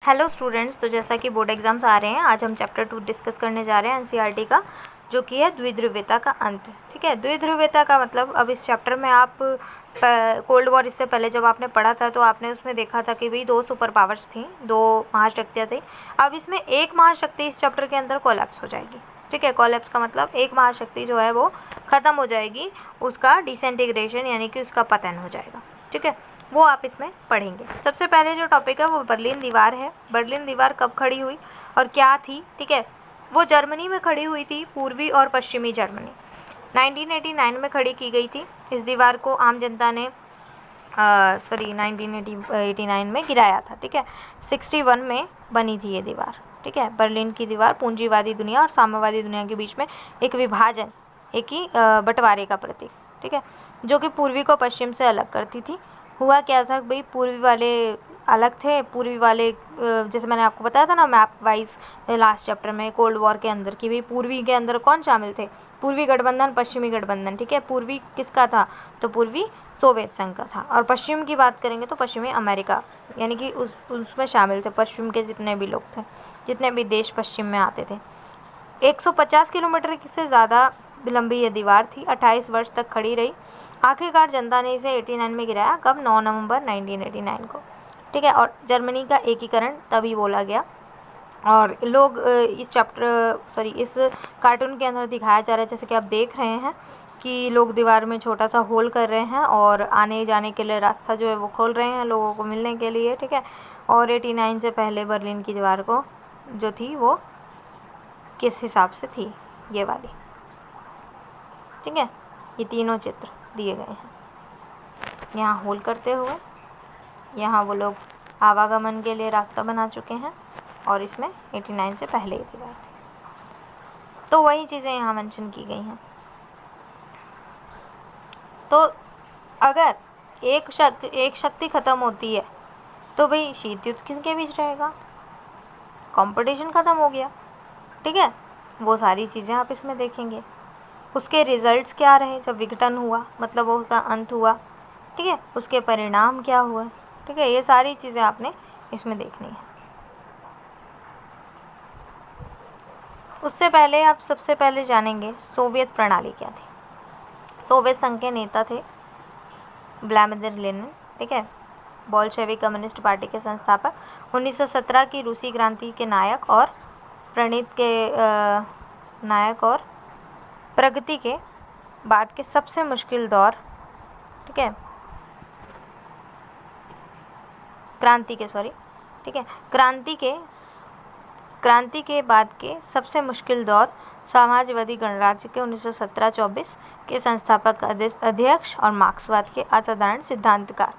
Hello students, तो जैसा कि बोर्ड एग्जाम्स आ रहे हैं, आज हम चैप्टर 2 डिस्कस करने जा रहे हैं एनसीईआरटी का, जो कि है द्विध्रुवीयता का अंत। ठीक है, द्विध्रुवीयता का मतलब अब इस चैप्टर में आप कोल्ड वॉर इससे पहले जब आपने पढ़ा था तो आपने उसमें देखा था कि भाई 2 सुपर पावर्स थी, 2 महाशक्तियाँ थी। अब इसमें एक महाशक्ति इस चैप्टर के अंदर कोलैप्स हो जाएगी। ठीक है, कोलैप्स का मतलब एक महाशक्ति जो है वो खत्म हो जाएगी, उसका डिसइंटीग्रेशन यानी कि उसका पतन हो जाएगा। ठीक है, वो आप इसमें पढ़ेंगे। सबसे पहले जो टॉपिक है वो बर्लिन दीवार है। बर्लिन दीवार कब खड़ी हुई और क्या थी? ठीक है, वो जर्मनी में खड़ी हुई थी, पूर्वी और पश्चिमी जर्मनी। 1989 में खड़ी की गई थी। इस दीवार को आम जनता ने 1989 में गिराया था। ठीक है, 61 में बनी थी ये दीवार। ठीक है, बर्लिन की दीवार पूंजीवादी दुनिया और साम्यवादी दुनिया के बीच में एक विभाजन, एक ही बंटवारे का प्रतीक। ठीक है, जो कि पूर्वी को पश्चिम से अलग करती थी। हुआ क्या था भाई, पूर्वी वाले अलग थे। पूर्वी वाले जैसे मैंने आपको बताया था ना मैप वाइज लास्ट चैप्टर में कोल्ड वॉर के अंदर की, भाई पूर्वी के अंदर कौन शामिल थे? पूर्वी गठबंधन, पश्चिमी गठबंधन। ठीक है, पूर्वी किसका था? तो पूर्वी सोवियत संघ का था। और पश्चिम की बात करेंगे तो पश्चिमी अमेरिका, यानी कि उसमें शामिल थे पश्चिम के जितने भी लोग थे, जितने भी देश पश्चिम में आते थे। 150 किलोमीटर से ज़्यादा लंबी ये दीवार थी, 28 वर्ष तक खड़ी रही। आखिरकार जनता ने इसे 89 में गिराया। कब? 9 नवंबर 1989 को। ठीक है, और जर्मनी का एकीकरण तभी बोला गया। और लोग इस कार्टून के अंदर दिखाया जा रहा है, जैसे कि आप देख रहे हैं कि लोग दीवार में छोटा सा होल कर रहे हैं और आने जाने के लिए रास्ता जो है वो खोल रहे हैं लोगों को मिलने के लिए। ठीक है, और 89 से पहले बर्लिन की दीवार को जो थी वो किस हिसाब से थी, ये वाली। ठीक है, ये तीनों चित्र दिए गए हैं। यहाँ होल करते हुए, यहाँ वो लोग आवागमन के लिए रास्ता बना चुके हैं, और इसमें 89 से पहले की बात है। तो वही चीज़ें यहाँ मेंशन की गई हैं। तो अगर एक शक्ति खत्म होती है तो भाई शीत युद्ध किसके बीच रहेगा? कंपटीशन खत्म हो गया। ठीक है, वो सारी चीज़ें आप इसमें देखेंगे। उसके रिजल्ट्स क्या रहे जब विघटन हुआ, मतलब वो उसका अंत हुआ। ठीक है, उसके परिणाम क्या हुआ। ठीक है, ये सारी चीज़ें आपने इसमें देखनी है। उससे पहले आप सबसे पहले जानेंगे सोवियत प्रणाली क्या थी। सोवियत संघ के नेता थे व्लादिमीर लेनिन। ठीक है, बोल्शेविक कम्युनिस्ट पार्टी के संस्थापक, 1917 की रूसी क्रांति के नायक और प्रगति के बाद के सबसे मुश्किल दौर। ठीक है, क्रांति के बाद के सबसे मुश्किल दौर, समाजवादी गणराज्य के 1917-24 के संस्थापक अध्यक्ष और मार्क्सवाद के असाधारण सिद्धांतकार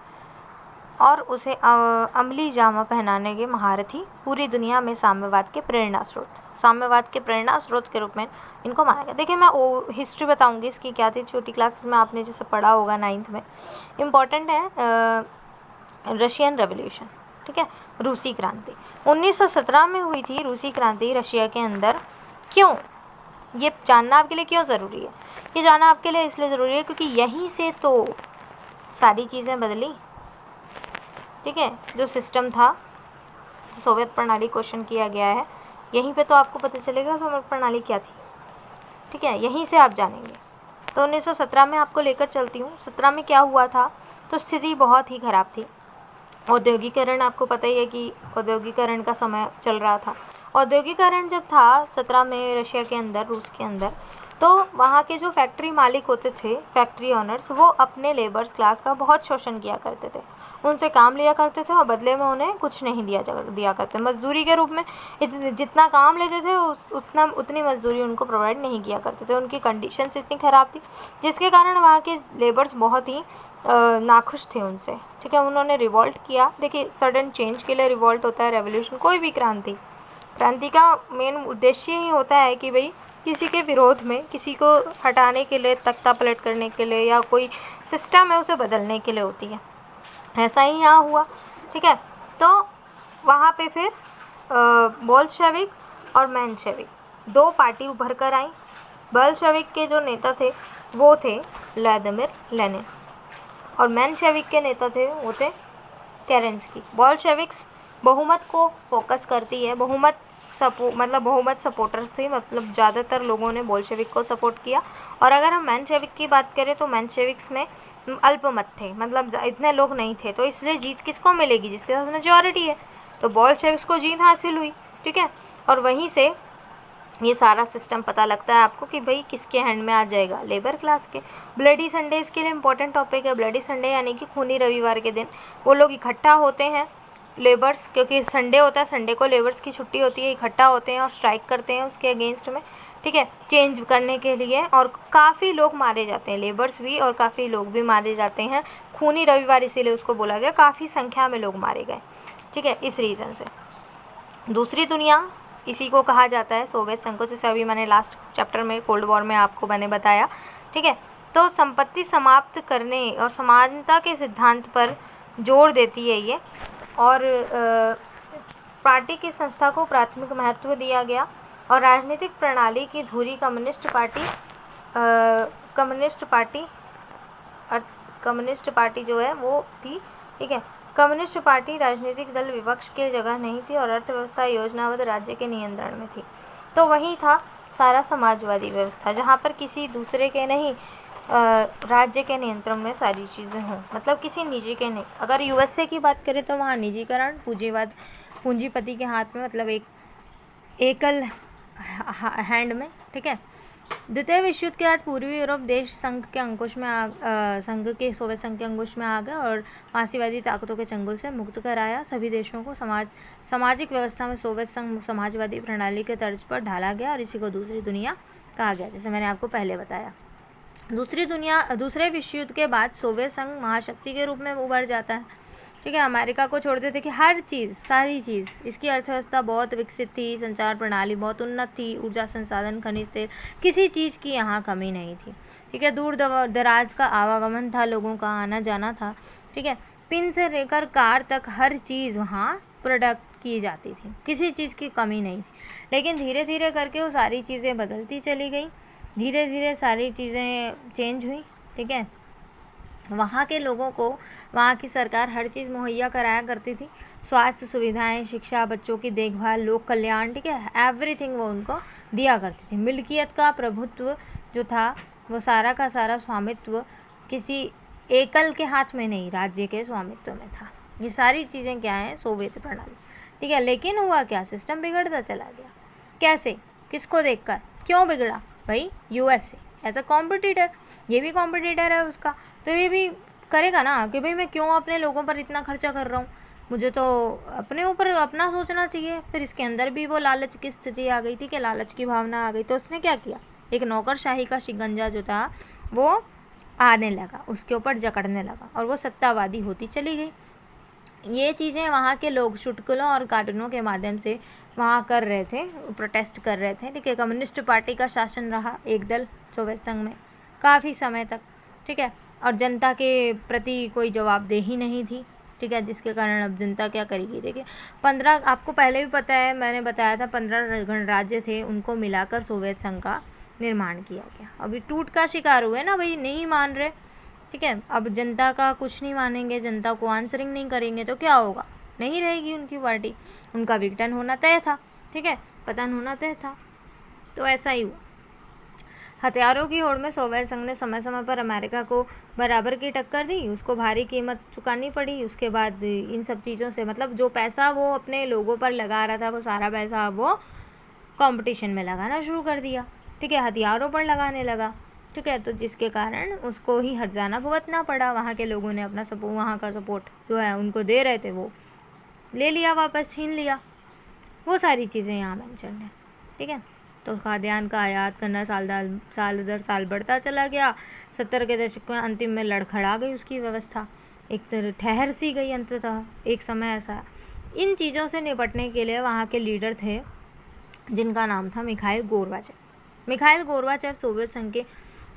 और उसे अमली जामा पहनाने के महारथी, पूरी दुनिया में साम्यवाद के प्रेरणा स्रोत के रूप में इनको माना गया। देखिए, मैं हिस्ट्री बताऊंगी इसकी क्या थी, छोटी क्लासेस में आपने जैसे पढ़ा होगा 9th में। इम्पोर्टेंट है रशियन रेवोल्यूशन। ठीक है, रूसी क्रांति 1917 में हुई थी। रूसी क्रांति रशिया के अंदर क्यों, ये जानना आपके लिए क्यों ज़रूरी है? ये जानना आपके लिए इसलिए ज़रूरी है क्योंकि यहीं से तो सारी चीज़ें बदली। ठीक है, जो सिस्टम था, सोवियत प्रणाली क्वेश्चन किया गया है, यहीं पे तो आपको पता चलेगा सोवियत प्रणाली क्या थी। ठीक है, यहीं से आप जानेंगे। तो 1917 में आपको लेकर चलती हूँ। 17 में क्या हुआ था? तो स्थिति बहुत ही खराब थी। औद्योगिकरण, आपको पता ही है कि औद्योगिकरण का समय चल रहा था। औद्योगिकरण जब था 17 में रशिया के अंदर, रूस के अंदर, तो वहाँ के जो फैक्ट्री मालिक होते थे, फैक्ट्री ओनर्स, वो अपने लेबर्स क्लास का बहुत शोषण किया करते थे। उनसे काम लिया करते थे और बदले में उन्हें कुछ नहीं दिया करते। मजदूरी के रूप में जितना काम लेते थे उतनी मजदूरी उनको प्रोवाइड नहीं किया करते थे। उनकी कंडीशंस इतनी ख़राब थी जिसके कारण वहाँ के लेबर्स बहुत ही नाखुश थे उनसे। ठीक है, उन्होंने रिवॉल्ट किया। देखिए, सडन चेंज के लिए रिवॉल्ट होता है, रेवोल्यूशन, कोई भी क्रांति का मेन उद्देश्य ही होता है कि भाई किसी के विरोध में, किसी को हटाने के लिए, तख्ता पलट करने के लिए, या कोई सिस्टम है उसे बदलने के लिए होती है। ऐसा ही यहाँ हुआ। ठीक है, तो वहाँ पे फिर बोल्शेविक और मेंशेविक 2 पार्टी उभर कर आई। बोल्शेविक के जो नेता थे वो थे व्लादिमीर लेनिन, और मेंशेविक के नेता थे वो थे केरेंस्की। बोल्शेविक्स बहुमत को फोकस करती है। बहुमत सपोर्टर्स थे, मतलब ज़्यादातर लोगों ने बोल्शेविक को सपोर्ट किया। और अगर हम मेंशेविक की बात करें तो मेंशेविक्स में अल्पमत थे, मतलब इतने लोग नहीं थे, तो इसलिए जीत किसको मिलेगी? जिसके पास मेजॉरिटी है। तो बोल्शेविक्स को जीत हासिल हुई, ठीक है। और वहीं से ये सारा सिस्टम पता लगता है आपको कि भाई किसके हैंड में आ जाएगा? लेबर क्लास के। ब्लडी संडे इसके लिए इम्पोर्टेंट टॉपिक है। ब्लडी संडे यानी कि खूनी रविवार के दिन वो लोग इकट्ठा होते हैं, लेबर्स, क्योंकि संडे होता है, संडे को लेबर्स की छुट्टी होती है, इकट्ठा होते हैं और स्ट्राइक करते हैं उसके अगेंस्ट में, ठीक है, चेंज करने के लिए। और काफ़ी लोग मारे जाते हैं, लेबर्स भी और काफ़ी लोग भी मारे जाते हैं। खूनी रविवार इसीलिए उसको बोला गया, काफ़ी संख्या में लोग मारे गए, ठीक है, इस रीज़न से। दूसरी दुनिया इसी को कहा जाता है, सोवियत संघ को, जैसे अभी मैंने लास्ट चैप्टर में कोल्ड वॉर में आपको मैंने बताया, ठीक है। तो संपत्ति समाप्त करने और समानता के सिद्धांत पर जोर देती है ये। और पार्टी की संस्था को प्राथमिक महत्व दिया गया और राजनीतिक प्रणाली की धुरी कम्युनिस्ट पार्टी जो है वो थी, ठीक है। कम्युनिस्ट पार्टी राजनीतिक दल विपक्ष की जगह नहीं थी और अर्थव्यवस्था योजनाबद्ध राज्य के नियंत्रण में थी। तो वही था सारा समाजवादी व्यवस्था, जहाँ पर किसी दूसरे के नहीं, राज्य के नियंत्रण में सारी चीज़ें हों, मतलब किसी निजी के नहीं। अगर यूएसए की बात करें तो वहाँ निजीकरण, पूंजीवाद, पूंजीपति के हाथ में, मतलब एक एकल हैंड में, ठीक है। द्वितीय विश्व युद्ध के बाद पूर्वी यूरोप देश सोवियत संघ के अंकुश में आ गया और फांसीवादी ताकतों के चंगुल से मुक्त कराया। सभी देशों को सामाजिक व्यवस्था में सोवियत संघ समाजवादी प्रणाली के तर्ज पर ढाला गया और इसी को दूसरी दुनिया कहा गया, जैसे मैंने आपको पहले बताया। दूसरे विश्व युद्ध के बाद सोवियत संघ महाशक्ति के रूप में उभर जाता है, ठीक है। अमेरिका को छोड़ देते कि हर चीज़, सारी चीज़, इसकी अर्थव्यवस्था बहुत विकसित थी, संचार प्रणाली बहुत उन्नत थी, ऊर्जा संसाधन, खनिज तेल, किसी चीज़ की यहाँ कमी नहीं थी, ठीक है। दूर दराज का आवागमन था, लोगों का आना जाना था, ठीक है। पिन से लेकर कार तक हर चीज़ वहाँ प्रोडक्ट की जाती थी, किसी चीज़ की कमी नहीं थी। लेकिन धीरे धीरे करके वो सारी चीज़ें बदलती चली गई, धीरे धीरे सारी चीज़ें चेंज हुई, ठीक है। वहाँ के लोगों को वहाँ की सरकार हर चीज़ मुहैया कराया करती थी, स्वास्थ्य सुविधाएं, शिक्षा, बच्चों की देखभाल, लोक कल्याण, ठीक है, एवरीथिंग वो उनको दिया करती थी। मिल्कियत का प्रभुत्व जो था वो सारा का सारा स्वामित्व किसी एकल के हाथ में नहीं, राज्य के स्वामित्व में था। ये सारी चीज़ें क्या हैं? सोवियत प्रणाली, ठीक है। लेकिन हुआ क्या? सिस्टम बिगड़ता चला गया। कैसे? किसको देखकर? क्यों बिगड़ा? भाई यूएसए एज अ कॉम्पिटिटर, ये भी कॉम्पिटिटर है उसका, तो ये भी करेगा ना कि भाई मैं क्यों अपने लोगों पर इतना खर्चा कर रहा हूँ, मुझे तो अपने ऊपर अपना सोचना चाहिए। फिर इसके अंदर भी वो लालच की स्थिति आ गई थी कि लालच की भावना आ गई, तो उसने क्या किया? एक नौकरशाही का शिकंजा जो था वो आने लगा, उसके ऊपर जकड़ने लगा और वो सत्तावादी होती चली गई। ये चीज़ें वहाँ के लोग चुटकुलों और कार्टूनों के माध्यम से वहाँ कर रहे थे, प्रोटेस्ट कर रहे थे, ठीक है। कम्युनिस्ट पार्टी का शासन रहा एक दल सोवियत संघ में काफ़ी समय तक, ठीक है। और जनता के प्रति कोई जवाबदेही नहीं थी, ठीक है, जिसके कारण अब जनता क्या करेगी? देखिए 15, आपको पहले भी पता है, मैंने बताया था 15 गणराज्य थे, उनको मिलाकर सोवियत संघ का निर्माण किया गया। अभी टूट का शिकार हुए ना भाई, नहीं मान रहे, ठीक है। अब जनता का कुछ नहीं मानेंगे, जनता को आंसरिंग नहीं करेंगे तो क्या होगा? नहीं रहेगी उनकी पार्टी, उनका विघटन होना तय था, ठीक है, पतन होना तय था। तो ऐसा ही हुआ। हथियारों की होड़ में सोवियत संघ ने समय समय पर अमेरिका को बराबर की टक्कर दी, उसको भारी कीमत चुकानी पड़ी। उसके बाद इन सब चीज़ों से, मतलब जो पैसा वो अपने लोगों पर लगा रहा था, वो सारा पैसा वो कंपटीशन में लगाना शुरू कर दिया, ठीक है, हथियारों पर लगाने लगा, ठीक है। तो जिसके कारण उसको ही हर्जाना भुगतना पड़ा। वहाँ के लोगों ने अपना वहाँ का सपोर्ट जो है उनको दे रहे थे वो ले लिया, वापस छीन लिया। वो सारी चीज़ें यहाँ मेंशन है, ठीक है। तो खाद्यान्न का आयात करना साल दर साल बढ़ता चला गया। 70 के दशक में अंतिम में लड़खड़ा गई उसकी व्यवस्था, एक तरह ठहर सी गई अंततः एक समय ऐसा। इन चीज़ों से निपटने के लिए वहाँ के लीडर थे जिनका नाम था Mikhail Gorbachev. Mikhail Gorbachev Soviet संघ के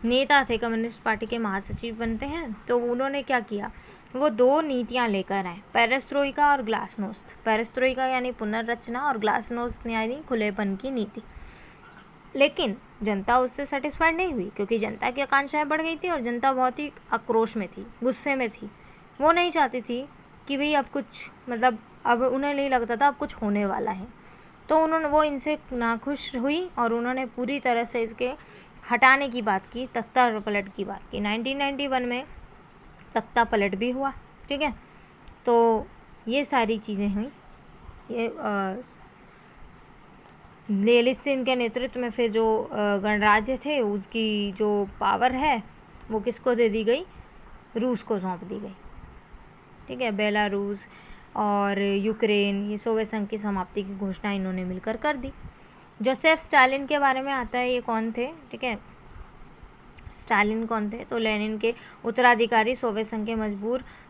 नेता थे, कम्युनिस्ट पार्टी के महासचिव बनते हैं। तो उन्होंने क्या किया? वो 2 नीतियाँ लेकर आए, पेरेस्ट्रोइका और ग्लासनोस्त। पेरेस्ट्रोइका यानी पुनर्रचना और ग्लासनोस्त यानी खुलेपन की नीति। लेकिन जनता उससे सेटिस्फाइड नहीं हुई, क्योंकि जनता की आकांक्षाएं बढ़ गई थी और जनता बहुत ही आक्रोश में थी, गुस्से में थी। वो नहीं चाहती थी कि भाई अब कुछ मतलब अब उन्हें नहीं लगता था अब कुछ होने वाला है, तो उन्होंने वो इनसे नाखुश हुई और उन्होंने पूरी तरह से इसके हटाने की बात की, तख्ता पलट की बात की। 1991 में तख्ता पलट भी हुआ, ठीक है। तो ये सारी चीज़ें हुई। ये लेलित सिंह के नेतृत्व में फिर जो गणराज्य थे उसकी जो पावर है वो किसको दे दी गई, रूस को सौंप दी गई, ठीक है। बेलारूस और यूक्रेन, ये सोवियत संघ की समाप्ति की घोषणा इन्होंने मिलकर कर दी। जोसेफ स्टालिन के बारे में आता है, ये कौन थे, ठीक है। स्टालिन कौन थे, तो लेनिन के उत्तराधिकारी, सोवियत संघ के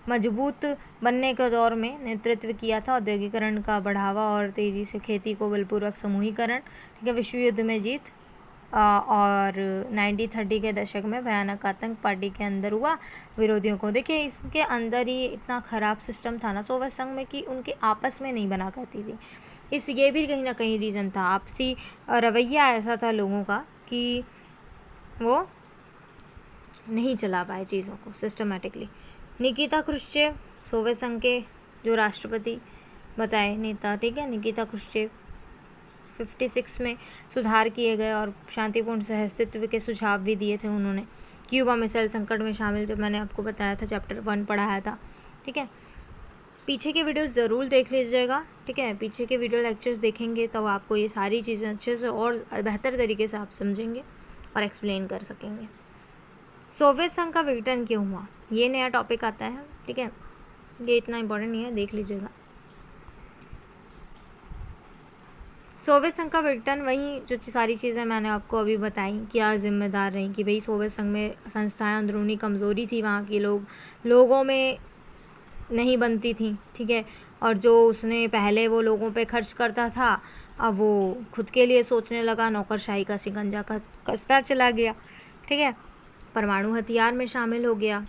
मजबूत बनने के दौर में नेतृत्व किया था, औद्योगिकरण का बढ़ावा और तेजी से खेती को बलपूर्वक समूहीकरण, ठीक है, विश्व युद्ध में जीत और 1930 के दशक में भयानक आतंक पार्टी के अंदर हुआ विरोधियों को। देखिए इसके अंदर ही इतना खराब सिस्टम था ना सोवियत संघ में कि उनके आपस में नहीं बना करती थी। ये भी कहीं ना कहीं रीज़न था, आपसी रवैया ऐसा था लोगों का कि वो नहीं चला पाए चीज़ों को सिस्टमेटिकली। निकिता क्रुश्चेव, सोवियत संघ के जो राष्ट्रपति बताए नेता, ठीक है, निकिता क्रुश्चेव। 56 में सुधार किए गए और शांतिपूर्ण सहअस्तित्व के सुझाव भी दिए थे उन्होंने। क्यूबा मिसाइल संकट में शामिल, जो मैंने आपको बताया था, चैप्टर 1 पढ़ाया था, ठीक है। पीछे के वीडियोस ज़रूर देख लीजिएगा, ठीक है। पीछे के वीडियो लेक्चर्स देखेंगे तो आपको ये सारी चीज़ें अच्छे से और बेहतर तरीके से आप समझेंगे और एक्सप्लेन कर सकेंगे। सोवियत संघ का विघटन क्यों हुआ, ये नया टॉपिक आता है, ठीक है। ये इतना इम्पोर्टेंट नहीं है, देख लीजिएगा। सोवियत संघ का विघटन, वही जो सारी चीज़ें मैंने आपको अभी बताई क्या जिम्मेदार रही कि भाई सोवियत संघ में संस्थाएं अंदरूनी कमज़ोरी थी, वहाँ के लोगों में नहीं बनती थी, ठीक है। और जो उसने पहले वो लोगों पे खर्च करता था, अब वो खुद के लिए सोचने लगा, नौकरशाही का शिकंजा कसता चला गया, ठीक है। परमाणु हथियार में शामिल हो गया,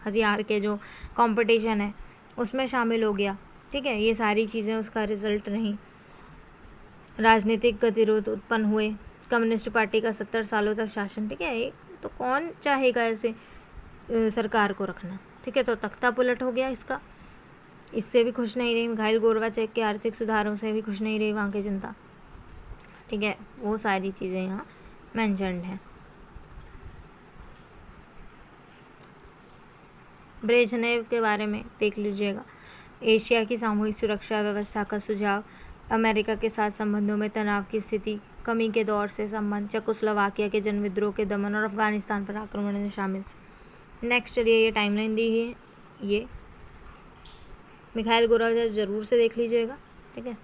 हथियार के जो कंपटीशन है उसमें शामिल हो गया, ठीक है। ये सारी चीज़ें उसका रिजल्ट रही। राजनीतिक गतिरोध उत्पन्न हुए, कम्युनिस्ट पार्टी का 70 सालों तक शासन, ठीक है। तो कौन चाहेगा ऐसे सरकार को रखना, ठीक है। तो तख्ता पलट हो गया इसका, इससे भी खुश नहीं रही। मिखाइल गोरबाचेव के आर्थिक सुधारों से भी खुश नहीं रही वहाँ की जनता, ठीक है। वो सारी चीज़ें यहाँ मेंशन्ड हैं। ब्रेजनेव के बारे में देख लीजिएगा। एशिया की सामूहिक सुरक्षा व्यवस्था का सुझाव, अमेरिका के साथ संबंधों में तनाव की स्थिति, कमी के दौर से संबंध, चेकोस्लोवाकिया के जन विद्रोह के दमन और अफगानिस्तान पर आक्रमण में शामिल। नेक्स्ट चलिए, ये टाइमलाइन दी है, ये मिखाइल गोरबाचेव जरूर से देख लीजिएगा, ठीक है।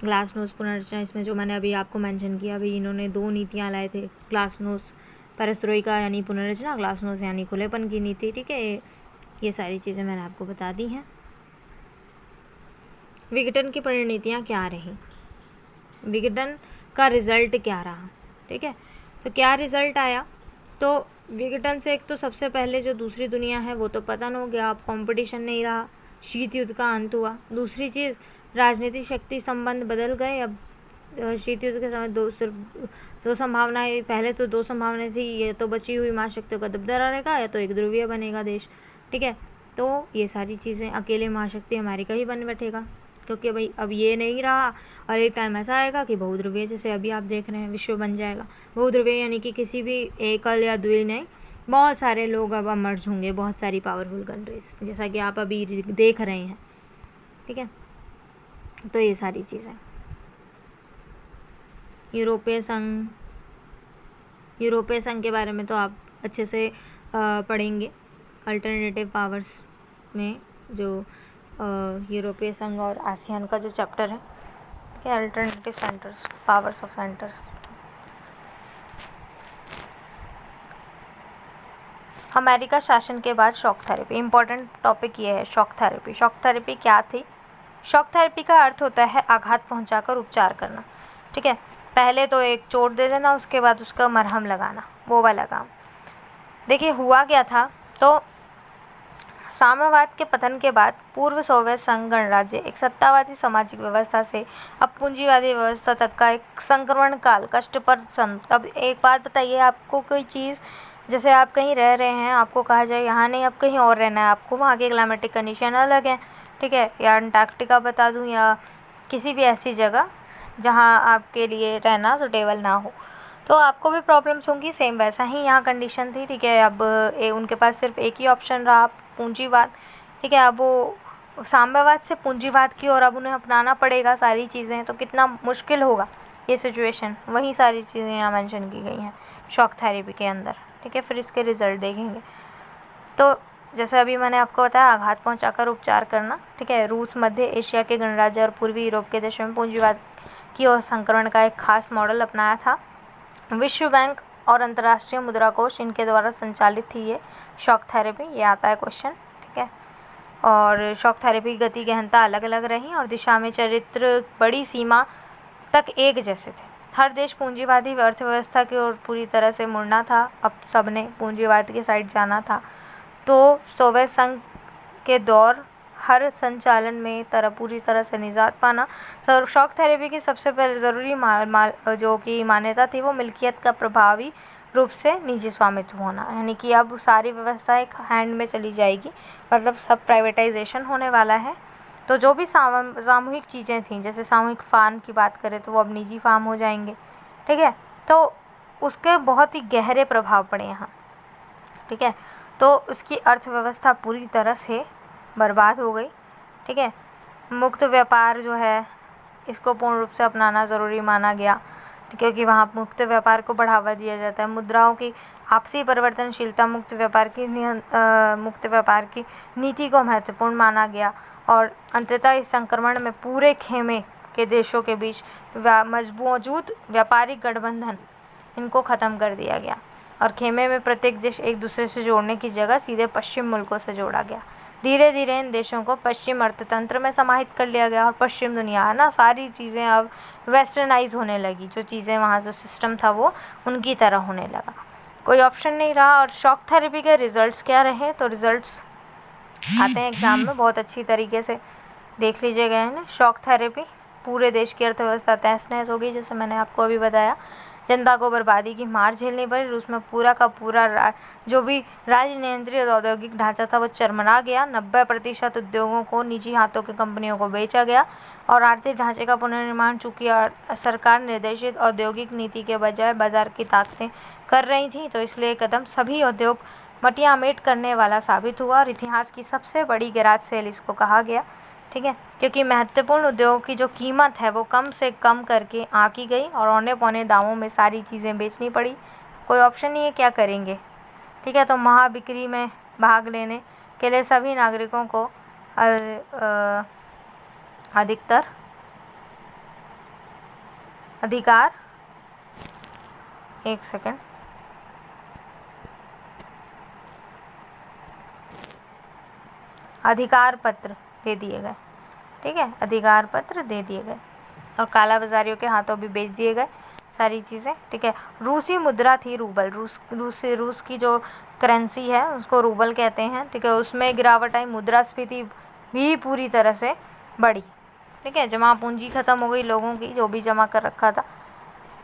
ग्लासनोस्ट पुनर्रचना, इसमें जो मैंने अभी आपको मेंशन किया, भाई इन्होंने 2 नीतियां लाए थे, ग्लासनोस्ट पेरेस्ट्रोइका यानी पुनर्रचना, ग्लासनोस्ट यानी खुलेपन की नीति, ठीक है। ये सारी चीज़ें मैंने आपको बता दी हैं। विघटन की परिणतियाँ क्या रही, विघटन का रिजल्ट क्या रहा, ठीक है। तो क्या रिजल्ट आया, तो विघटन से एक तो सबसे पहले जो दूसरी दुनिया है वो तो पतन हो गया, अब कंपटीशन नहीं रहा, शीत युद्ध का अंत हुआ। दूसरी चीज़, राजनीतिक शक्ति संबंध बदल गए। अब शीत युद्ध के समय दो संभावनाएं, पहले तो 2 संभावनाएं थी, ये तो बची हुई महाशक्तियों का दबदबा रहेगा या तो एक ध्रुवीय बनेगा देश, ठीक है। तो ये सारी चीज़ें, अकेले महाशक्ति अमेरिका ही बन बैठेगा, क्योंकि भाई अब ये नहीं रहा और एक टाइम ऐसा आएगा कि बहुध्रुवीय, जैसे अभी आप देख रहे हैं विश्व बन जाएगा बहुध्रुवीय, यानी कि किसी भी एकल या द्विल नहीं, बहुत सारे लोग अब मर्ज होंगे, बहुत सारी पावरफुल कंट्रीज, जैसा कि आप अभी देख रहे हैं, ठीक है। तो ये सारी चीज़ें, यूरोपीय संघ के बारे में तो आप अच्छे से पढ़ेंगे अल्टरनेटिव पावर्स में, जो यूरोपीय संघ और आसियान का जो चैप्टर है, क्या alternative centres, powers of centres. America शासन के बाद शॉक थेरेपी, इंपॉर्टेंट टॉपिक ये है, शॉक थेरेपी। शॉक थेरेपी क्या थी, शॉक थेरेपी का अर्थ होता है आघात पहुंचाकर उपचार करना, ठीक है। पहले तो एक चोट दे देना, उसके बाद उसका मरहम लगाना, वो वाला काम। देखिए हुआ क्या था, तो साम्यवाद के पतन के बाद पूर्व सोवियत संघ गणराज्य एक सत्तावादी सामाजिक व्यवस्था से अब पूंजीवादी व्यवस्था तक का एक संक्रमण काल, कष्टप्रद संघ। अब एक बात बताइए आपको, कोई चीज़ जैसे आप कहीं रह रहे हैं, आपको कहा जाए यहाँ नहीं, अब कहीं और रहना है आपको, वहाँ के क्लाइमेटिक कंडीशन अलग है, ठीक है, या अंटार्कटिका बता दूँ, या किसी भी ऐसी जगह जहाँ आपके लिए रहना सुटेबल ना हो, तो आपको भी प्रॉब्लम्स होंगी। सेम वैसा ही यहाँ कंडीशन थी, ठीक है। अब उनके पास सिर्फ एक ही ऑप्शन रहा, पूंजीवाद, ठीक है। अब वो साम्यवाद से पूंजीवाद की ओर अब उन्हें अपनाना पड़ेगा सारी चीज़ें, तो कितना मुश्किल होगा ये सिचुएशन। वही सारी चीज़ें यहाँ मेंशन की गई हैं शॉक थेरेपी के अंदर, ठीक है। फिर इसके रिजल्ट देखेंगे। तो जैसे अभी मैंने आपको बताया, आघात पहुंचाकर उपचार करना, ठीक है। रूस, मध्य एशिया के गणराज्य और पूर्वी यूरोप के देशों में पूंजीवाद की ओर संक्रमण का एक खास मॉडल अपनाया था। विश्व बैंक और अंतर्राष्ट्रीय मुद्रा कोष, इनके द्वारा संचालित थी ये शॉक थेरेपी। ये आता है क्वेश्चन, ठीक है। और शॉक थेरेपी की गति गहनता अलग अलग रही और दिशा में चरित्र बड़ी सीमा तक एक जैसे थे। हर देश पूंजीवादी अर्थव्यवस्था की ओर पूरी तरह से मुड़ना था। अब सबने पूंजीवाद की साइड जाना था। तो सोवियत संघ के दौर हर संचालन में पूरी तरह से निजात पाना। शॉक थेरेपी की सबसे पहले जरूरी जो कि मान्यता थी, वो मिल्कियत का प्रभावी रूप से निजी स्वामित्व होना, यानी कि अब सारी व्यवस्था एक हैंड में चली जाएगी, मतलब सब प्राइवेटाइजेशन होने वाला है। तो जो भी सामूहिक चीज़ें थी, जैसे सामूहिक फार्म की बात करें तो वो अब निजी फार्म हो जाएंगे, ठीक है। तो उसके बहुत ही गहरे प्रभाव पड़े यहाँ, ठीक है। तो उसकी अर्थव्यवस्था पूरी तरह से बर्बाद हो गई, ठीक है। मुक्त व्यापार जो है, इसको पूर्ण रूप से अपनाना ज़रूरी माना गया, क्योंकि वहाँ मुक्त व्यापार को बढ़ावा दिया जाता है। मुद्राओं की आपसी परिवर्तनशीलता मुक्त व्यापार की नीति को महत्वपूर्ण माना गया। और अंततः इस संक्रमण में पूरे खेमे के देशों के बीच मौजूद व्यापारिक गठबंधन, इनको ख़त्म कर दिया गया। और खेमे में प्रत्येक देश एक दूसरे से जोड़ने की जगह सीधे पश्चिम मुल्कों से जोड़ा गया। धीरे धीरे इन देशों को पश्चिम अर्थतंत्र में समाहित कर लिया गया और पश्चिम दुनिया है ना, सारी चीज़ें अब वेस्टर्नाइज होने लगी। जो चीज़ें वहाँ जो सिस्टम था वो उनकी तरह होने लगा, कोई ऑप्शन नहीं रहा। और शॉक थेरेपी के रिजल्ट्स क्या रहे, तो रिजल्ट्स आते हैं एग्जाम में, बहुत अच्छी तरीके से देख लीजिए गए हैं। शॉक थेरेपी, पूरे देश की अर्थव्यवस्था तहस नहस हो गई, जैसे मैंने आपको अभी बताया। जनता को बर्बादी की मार झेलनी पड़ी। रूस में पूरा का पूरा जो भी राज्य नियंत्रित औद्योगिक ढांचा था वो चरमरा गया। 90% उद्योगों को निजी हाथों की कंपनियों को बेचा गया। और आर्थिक ढांचे का पुनर्निर्माण चूंकि सरकार निर्देशित औद्योगिक नीति के बजाय बाजार की ताक से कर रही थी, तो इसलिए कदम सभी उद्योग मटियामेट करने वाला साबित हुआ और इतिहास की सबसे बड़ी गैराज सेल इसको कहा गया, ठीक है। क्योंकि महत्वपूर्ण उद्योगों की जो कीमत है वो कम से कम करके आंकी गई और औने पौने दामों में सारी चीज़ें बेचनी पड़ी। कोई ऑप्शन नहीं है, क्या करेंगे, ठीक है। तो महाबिक्री में भाग लेने के लिए सभी नागरिकों को अधिकतर अधिकार, एक सेकंड, अधिकार पत्र दे दिए गए, ठीक है। अधिकार पत्र दे दिए गए और काला बाजारियों के हाथों भी बेच दिए गए सारी चीज़ें, ठीक है। रूसी मुद्रा थी रूबल, रूस की जो करेंसी है उसको रूबल कहते हैं, ठीक है। उसमें गिरावट आई, मुद्रास्फीति भी पूरी तरह से बढ़ी, ठीक है। जमा पूंजी खत्म हो गई लोगों की, जो भी जमा कर रखा था।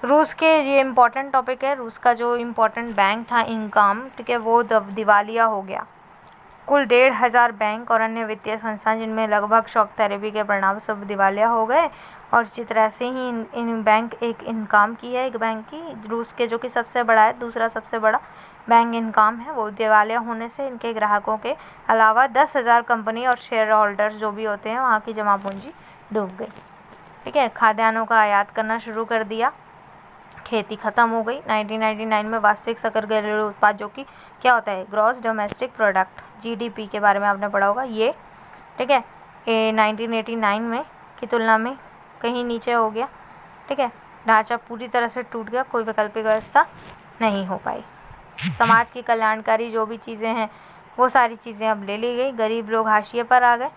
रूस के, ये इम्पोर्टेंट टॉपिक है, रूस का जो इम्पोर्टेंट बैंक था इनकम, ठीक है, वो दिवालिया हो गया। कुल 1,500 बैंक और अन्य वित्तीय संस्थान जिनमें लगभग शॉक थेरेपी के परिणाम सब दिवालिया हो गए। और इसी तरह से ही इन बैंक एक इनकम की है, एक बैंक की रूस के जो कि सबसे बड़ा है, दूसरा सबसे बड़ा बैंक इनकम है, वो दिवालिया होने से इनके ग्राहकों के अलावा 10,000 कंपनी और शेयर होल्डर्स जो भी होते हैं वहाँ की जमा पूंजी डूब गई, ठीक है। खाद्यान्नों का आयात करना शुरू कर दिया, खेती खत्म हो गई। 1999 में वास्तविक सकल घरेलू उत्पाद, जो कि क्या होता है, ग्रॉस डोमेस्टिक प्रोडक्ट, जीडीपी के बारे में आपने पढ़ा होगा ये, ठीक है, 1989 में की तुलना में कहीं नीचे हो गया, ठीक है। ढांचा पूरी तरह से टूट गया, कोई वैकल्पिक व्यवस्था नहीं हो पाई। समाज की कल्याणकारी जो भी चीज़ें हैं वो सारी चीज़ें अब ले ली गई। गरीब लोग हाशिए पर आ गए,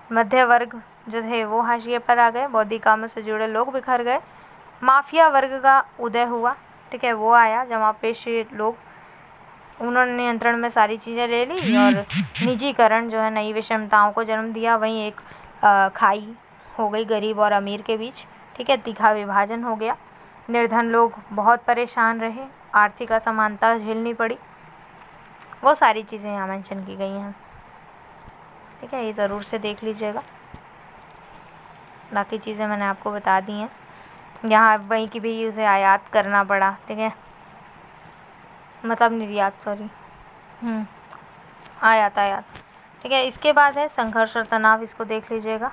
मध्य वर्ग जो थे वो हाशिए पर आ गए, बौद्धिक कामों से जुड़े लोग बिखर गए, माफिया वर्ग का उदय हुआ, ठीक है, वो आया, जमापेशी लोग, उन्होंने नियंत्रण में सारी चीज़ें ले ली और निजीकरण जो है नई विषमताओं को जन्म दिया। वहीं एक खाई हो गई गरीब और अमीर के बीच, ठीक है, तीखा विभाजन हो गया। निर्धन लोग बहुत परेशान रहे, आर्थिक असमानता झेलनी पड़ी, वो सारी चीज़ें यहाँ मेंशन की गई हैं। ठीक है, ये ज़रूर से देख लीजिएगा। बाकी चीज़ें मैंने आपको बता दी हैं। यहाँ वहीं की भी उसे आयात करना पड़ा। ठीक है, मतलब निर्यात, सॉरी, आयात। ठीक है, इसके बाद है संघर्ष और तनाव, इसको देख लीजिएगा।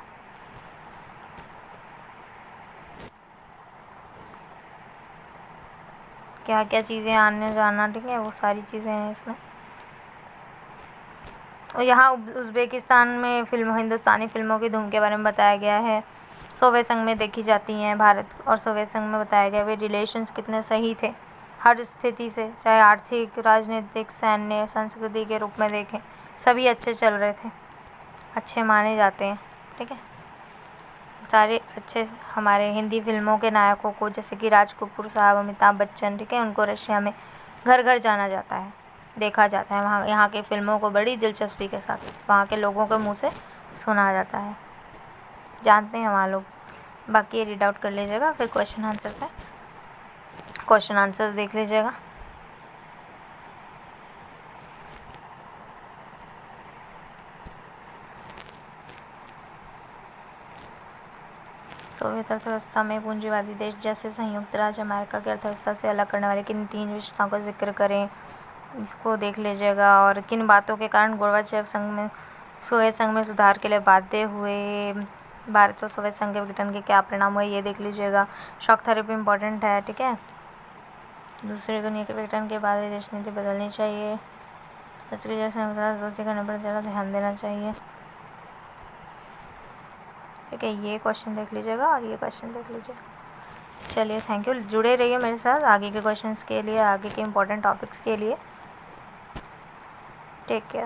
क्या क्या चीज़ें आने जाना, ठीक है, वो सारी चीज़ें हैं इसमें। और यहाँ उज़्बेकिस्तान में हिंदुस्तानी फिल्मों की धूम के बारे में बताया गया है। सोवियत संघ में देखी जाती हैं। भारत और सोवियत संघ में बताया गया वे रिलेशंस कितने सही थे हर स्थिति से, चाहे आर्थिक, राजनीतिक, सैन्य, संस्कृति के रूप में देखें, सभी अच्छे चल रहे थे, अच्छे माने जाते हैं। ठीक है, सारे अच्छे। हमारे हिंदी फिल्मों के नायकों को, जैसे कि राज कपूर साहब, अमिताभ बच्चन, ठीक है, उनको रशिया में घर घर जाना जाता है, देखा जाता है। वहाँ यहाँ के फिल्मों को बड़ी दिलचस्पी के साथ वहाँ के लोगों के मुंह से सुना जाता है, जानते हैं वहाँ लोग। बाकी ये रीड आउट कर लीजिएगा। फिर क्वेश्चन आंसर है, क्वेश्चन आंसर देख लीजिएगा। सोवियत अर्थव्यवस्था में पूंजीवादी देश जैसे संयुक्त राज्य अमेरिका की अर्थव्यवस्था से अलग करने वाले किन 3 विशेषताओं का जिक्र करें, इसको देख लीजिएगा। और किन बातों के कारण गोर्बाचेव सोवियत संघ में सुधार के लिए बाध्य हुए, भारत और सोवियत संघ के विघटन के क्या परिणाम हुए, ये देख लीजिएगा। शॉक थेरेपी इंपॉर्टेंट है। ठीक है, दूसरी दुनिया के विघटन के बाद विदेश नीति बदलनी चाहिए, करने पर ज़्यादा ध्यान देना चाहिए। ठीक है, ये क्वेश्चन देख लीजिएगा और ये क्वेश्चन देख लीजिएगा। चलिए, थैंक यू, जुड़े रहिए मेरे साथ आगे के क्वेश्चंस के लिए, आगे के इम्पोर्टेंट टॉपिक्स के लिए। Take care.